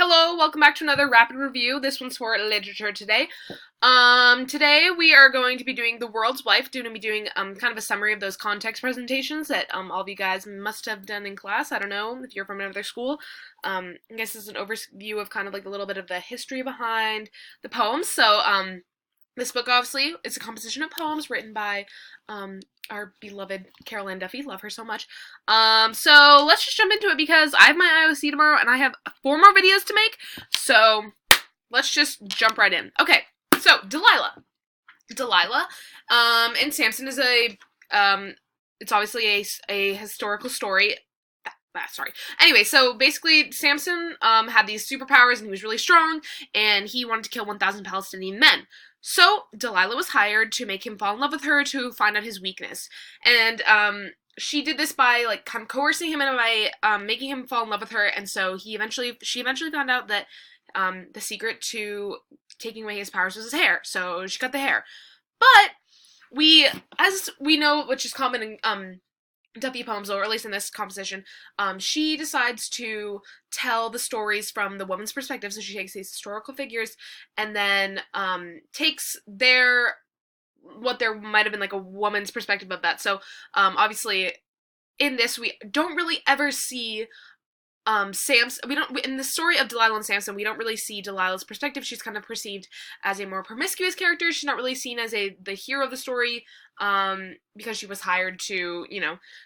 Hello, welcome back to another rapid review. This one's for literature today. Today we are going to be doing The World's Wife. Going to be doing kind of a summary of those context presentations that all of you guys must have done in class. I don't know if you're from another school. I guess this is an overview of kind of like a little bit of the history behind the poems. So this book obviously is a composition of poems written by our beloved Duffy. Love her so much. So let's just jump into it because I have my IOC tomorrow and I have 4 more videos to make. So let's just jump right in. Okay, so Delilah, and Samson is it's obviously a historical story. Sorry. Anyway, so basically Samson had these superpowers and he was really strong and he wanted to kill 1,000 Palestinian men. So Delilah was hired to make him fall in love with her to find out his weakness. And she did this by like kind of coercing him and by making him fall in love with her, and so she eventually found out that the secret to taking away his powers was his hair. So she cut the hair. But as we know, which is common in Duffy poems, or at least in this composition, she decides to tell the stories from the woman's perspective. So she takes these historical figures and then takes what there might have been like a woman's perspective of that. So obviously in this we don't really ever see Samson. In the story of Delilah and Samson, we don't really see Delilah's perspective. She's kind of perceived as a more promiscuous character. She's not really seen as the hero of the story, because she was hired to,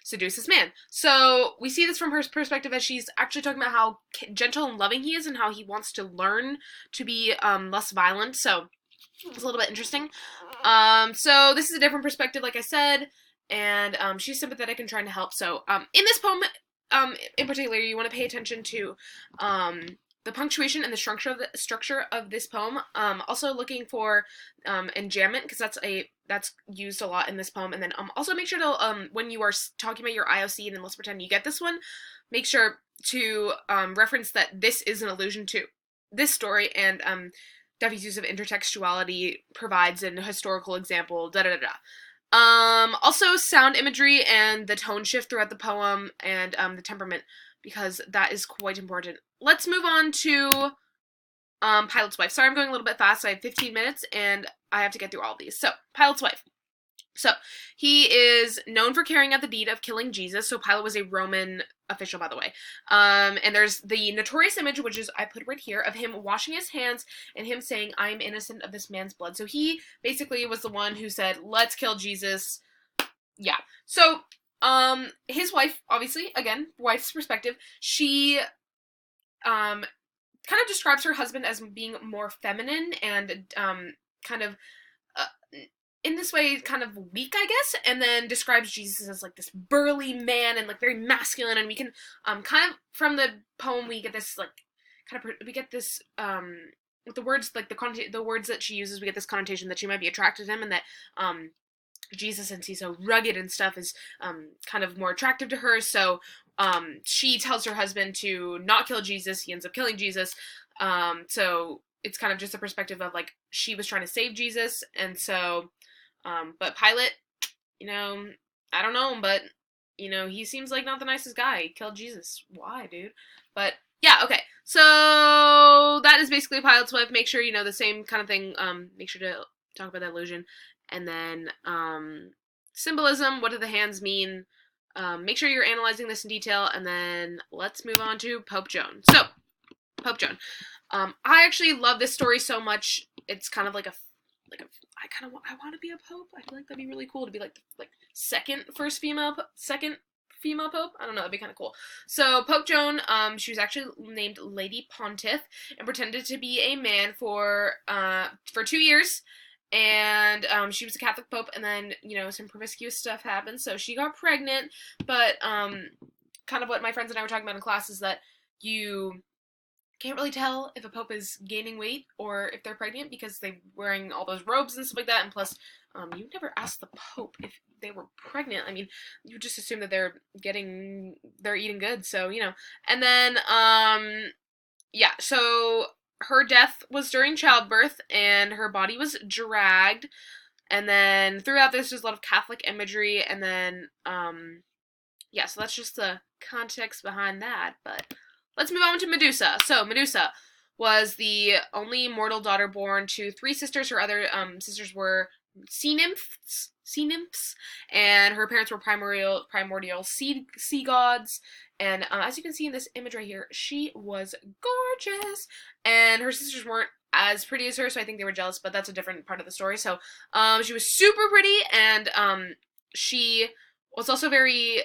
seduce this man. So we see this from her perspective as she's actually talking about how gentle and loving he is and how he wants to learn to be less violent. So it's a little bit interesting. So this is a different perspective, like I said, and she's sympathetic and trying to help. So in this poem, in particular, you want to pay attention to the punctuation and the structure of this poem. Also looking for enjambment, because that's used a lot in this poem. And then also make sure to when you are talking about your IOC, and then let's pretend you get this one, make sure to reference that this is an allusion to this story, and Duffy's use of intertextuality provides an historical example. Also sound imagery and the tone shift throughout the poem, and the temperament, because that is quite important. Let's move on to Pilot's Wife. Sorry, I'm going a little bit fast. I have 15 minutes and I have to get through all of these. So, Pilot's Wife. So, he is known for carrying out the deed of killing Jesus. So, Pilate was a Roman official, by the way. And there's the notorious image, which is, I put right here, of him washing his hands and him saying, "I am innocent of this man's blood." So, he basically was the one who said, "Let's kill Jesus." Yeah. So, his wife, obviously, again, wife's perspective, she kind of describes her husband as being more feminine and kind of in this way kind of weak, I guess, and then describes Jesus as like this burly man and like very masculine. And we can kind of from the poem we get this like with the words, like the words that she uses, we get this connotation that she might be attracted to him, and that Jesus, since he's so rugged and stuff, is kind of more attractive to her. So she tells her husband to not kill Jesus. He ends up killing Jesus. So it's kind of just a perspective of like she was trying to save Jesus, and so but Pilate, I don't know, but he seems like not the nicest guy. He killed Jesus. Why, dude? But yeah, okay. So that is basically Pilate's Wife. Make sure you know the same kind of thing. Make sure to talk about that illusion. And then symbolism, what do the hands mean? Make sure you're analyzing this in detail, and then let's move on to Pope Joan. So, Pope Joan. I actually love this story so much. It's kind of like I want to be a pope. I feel like that'd be really cool to be like second female pope. I don't know, that'd be kind of cool. So Pope Joan, she was actually named Lady Pontiff and pretended to be a man for 2 years. And she was a Catholic pope, and then some promiscuous stuff happened, so she got pregnant. But kind of what my friends and I were talking about in class is that you can't really tell if a pope is gaining weight or if they're pregnant because they're wearing all those robes and stuff like that. And plus, you never ask the pope if they were pregnant. I mean, you just assume that they're eating good. So and then yeah. So her death was during childbirth, and her body was dragged. And then throughout this, there's a lot of Catholic imagery, and then yeah. So that's just the context behind that, but. Let's move on to Medusa. So, Medusa. was the only mortal daughter born to three sisters. Her other sisters were sea nymphs, and her parents were primordial sea gods. And as you can see in this image right here, she was gorgeous, and her sisters weren't as pretty as her, so I think they were jealous. But that's a different part of the story. So, she was super pretty, and she was also very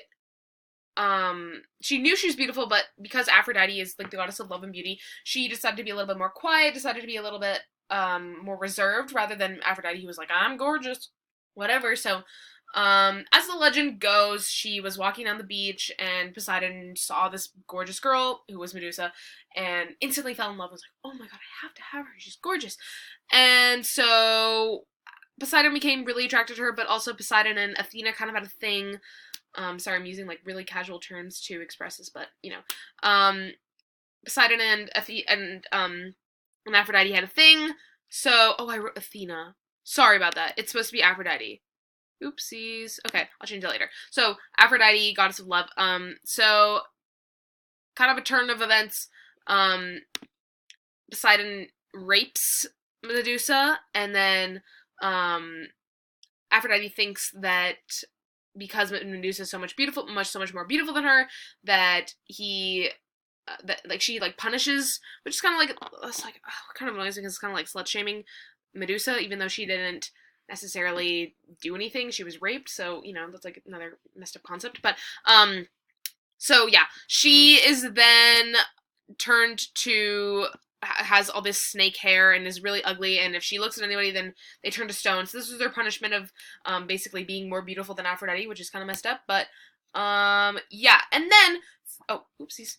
she knew she was beautiful, but because Aphrodite is like the goddess of love and beauty, she decided to be a little bit more quiet, decided to be a little bit more reserved, rather than Aphrodite, who was like, I'm gorgeous, whatever. So as the legend goes, she was walking on the beach, and Poseidon saw this gorgeous girl who was Medusa, and instantly fell in love. Was like, oh my god, I have to have her, she's gorgeous. And so Poseidon became really attracted to her, but also Poseidon and Athena kind of had a thing. Sorry, I'm using like really casual terms to express this, but you know, Poseidon and Aphrodite had a thing. So, oh, I wrote Athena. Sorry about that. It's supposed to be Aphrodite. Oopsies. Okay, I'll change it later. So, Aphrodite, goddess of love. So, kind of a turn of events. Poseidon rapes Medusa, and then, Aphrodite thinks that because Medusa is so much more beautiful than her, that he, she like punishes, which is kind of like, it's like, kind of annoying because it's kind of like slut shaming Medusa, even though she didn't necessarily do anything. She was raped, so you know that's like another messed up concept. But so yeah, she is then turned to has all this snake hair and is really ugly, and if she looks at anybody, then they turn to stone. So this was their punishment of basically being more beautiful than Aphrodite, which is kind of messed up. But yeah, and then oopsies.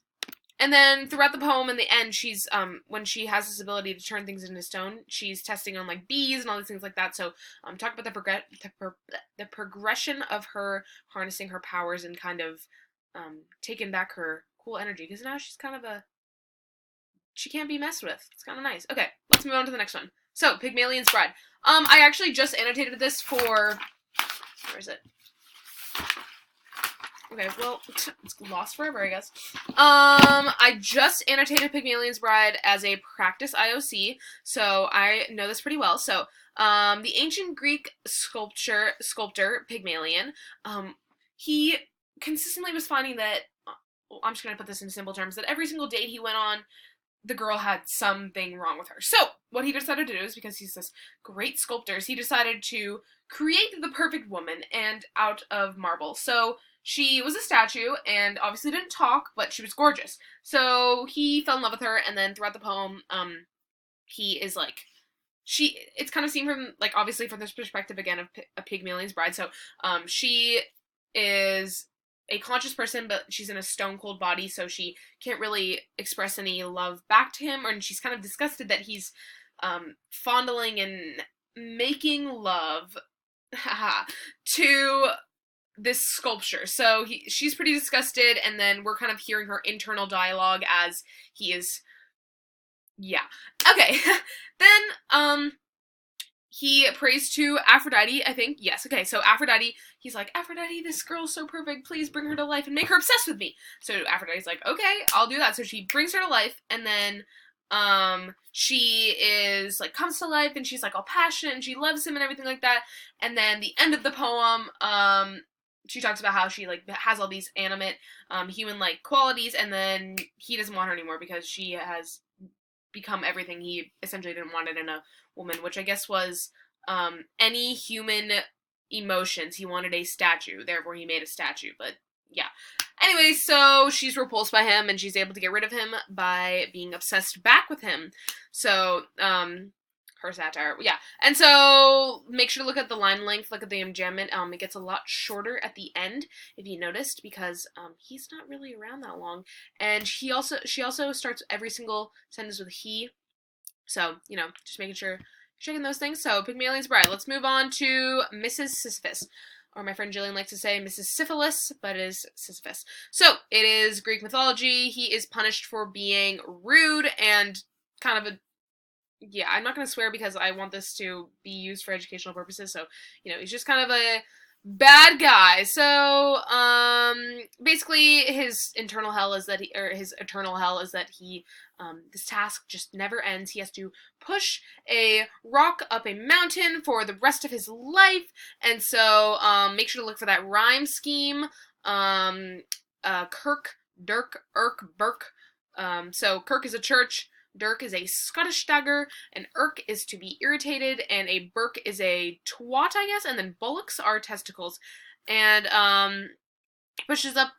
And then throughout the poem, in the end, she's when she has this ability to turn things into stone, she's testing on like bees and all these things like that. So talk about the progression of her harnessing her powers and kind of taking back her cool energy, because now she's kind of she can't be messed with. It's kind of nice. Okay, let's move on to the next one. So, Pygmalion's Bride. I actually just annotated this for... Where is it? Okay, well, it's lost forever, I guess. I just annotated Pygmalion's Bride as a practice IOC, so I know this pretty well. So, the ancient Greek sculptor Pygmalion, he consistently was finding that, I'm just going to put this in simple terms, that every single date he went on, the girl had something wrong with her. So, what he decided to do is, because he's this great sculptor, he decided to create the perfect woman, and out of marble. So, she was a statue, and obviously didn't talk, but she was gorgeous. So, he fell in love with her, and then throughout the poem, he is like, it's kind of seen from, like, obviously from this perspective, again, of Pygmalion's Bride. So, she is a conscious person, but she's in a stone cold body, so she can't really express any love back to him, and she's kind of disgusted that he's fondling and making love to this sculpture. So she's pretty disgusted, and then we're kind of hearing her internal dialogue as he is, yeah. Okay, then he prays to Aphrodite, I think. Yes, okay, so Aphrodite, he's like, Aphrodite, this girl's so perfect, please bring her to life and make her obsessed with me. So Aphrodite's like, okay, I'll do that. So she brings her to life, and then she is, like, comes to life, and she's, like, all passionate, and she loves him and everything like that. And then the end of the poem, she talks about how she, like, has all these animate, human-like qualities, and then he doesn't want her anymore because she has become everything he essentially didn't want it in a woman, which I guess was any human emotions. He wanted a statue, therefore he made a statue, but yeah. Anyway, so she's repulsed by him, and she's able to get rid of him by being obsessed back with him. So, her satire, yeah. And so, make sure to look at the line length, look at the enjambment. It gets a lot shorter at the end, if you noticed, because he's not really around that long. And she also starts every single sentence with he. So, you know, just making sure you're checking those things. So, Pygmalion's Bride. Let's move on to Mrs. Sisyphus. Or my friend Jillian likes to say Mrs. Syphilis, but it is Sisyphus. So, it is Greek mythology. He is punished for being rude and kind of a... Yeah, I'm not going to swear because I want this to be used for educational purposes. So, you know, he's just kind of bad guy. So, basically, his internal hell is that his eternal hell is that this task just never ends. He has to push a rock up a mountain for the rest of his life, and so, make sure to look for that rhyme scheme. Kirk, Dirk, Irk, Burke. So Kirk is a church, Dirk is a Scottish dagger, and Irk is to be irritated, and a Burke is a twat, I guess, and then bullocks are testicles. And pushes up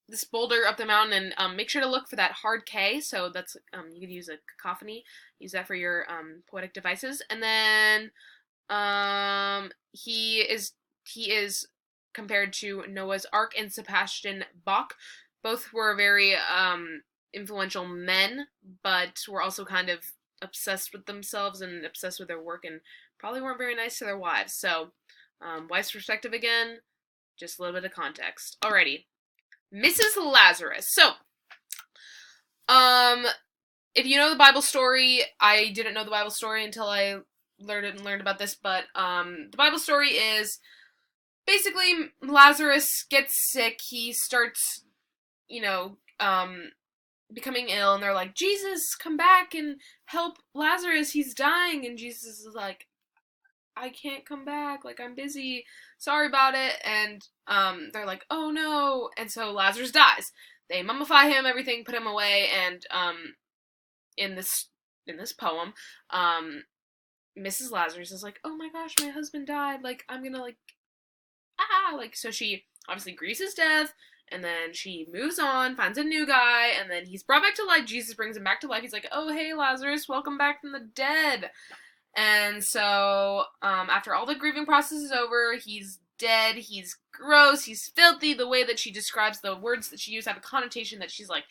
this boulder up the mountain, and make sure to look for that hard K. So that's you could use a cacophony, use that for your poetic devices. And then he is compared to Noah's Ark and Sebastian Bach. Both were very influential men, but were also kind of obsessed with themselves and obsessed with their work, and probably weren't very nice to their wives. So, wife's perspective again, just a little bit of context. Alrighty. Mrs. Lazarus. So, if you know the Bible story, I didn't know the Bible story until I learned about this, but the Bible story is basically Lazarus gets sick. He starts, becoming ill, and they're like, Jesus, come back and help Lazarus, he's dying. And Jesus is like, I can't come back, like, I'm busy, sorry about it. And they're like, oh no. And so Lazarus dies. They mummify him, everything, put him away. And in this poem, Mrs. Lazarus is like, oh my gosh, my husband died, like, I'm gonna, like, so she obviously grieves his death, and then she moves on, finds a new guy, and then he's brought back to life. Jesus brings him back to life. He's like, oh, hey, Lazarus, welcome back from the dead. And so, after all the grieving process is over, he's dead, he's gross, he's filthy. The way that she describes the words that she used have a connotation that she's like,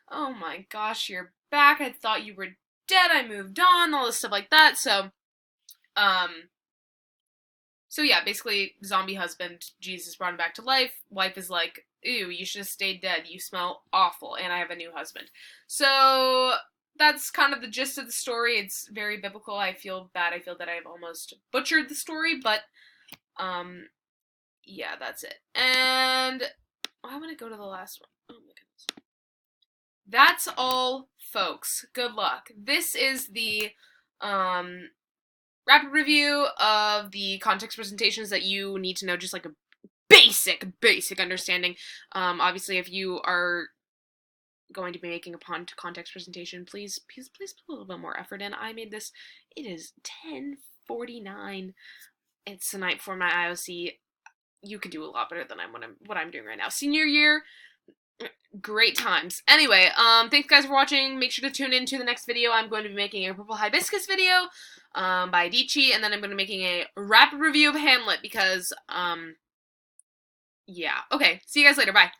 oh my gosh, you're back, I thought you were dead, I moved on, all this stuff like that. So yeah, basically, zombie husband, Jesus brought him back to life. Wife is like, ew, you should have stayed dead. You smell awful, and I have a new husband. So that's kind of the gist of the story. It's very biblical. I feel bad. I feel that I've almost butchered the story, but yeah, that's it. And I want to go to the last one. Oh my goodness. That's all, folks. Good luck. This is the rapid review of the context presentations that you need to know, just like a basic understanding. Obviously, if you are going to be making a context presentation, please put a little bit more effort in. I made this. It is 10:49. It's the night before my IOC. You can do a lot better than what I'm doing right now. Senior year, great times. Anyway, thanks guys for watching. Make sure to tune in to the next video. I'm going to be making a purple hibiscus video by Adichie, and then I'm going to be making a rapid review of Hamlet because yeah. Okay, see you guys later. Bye.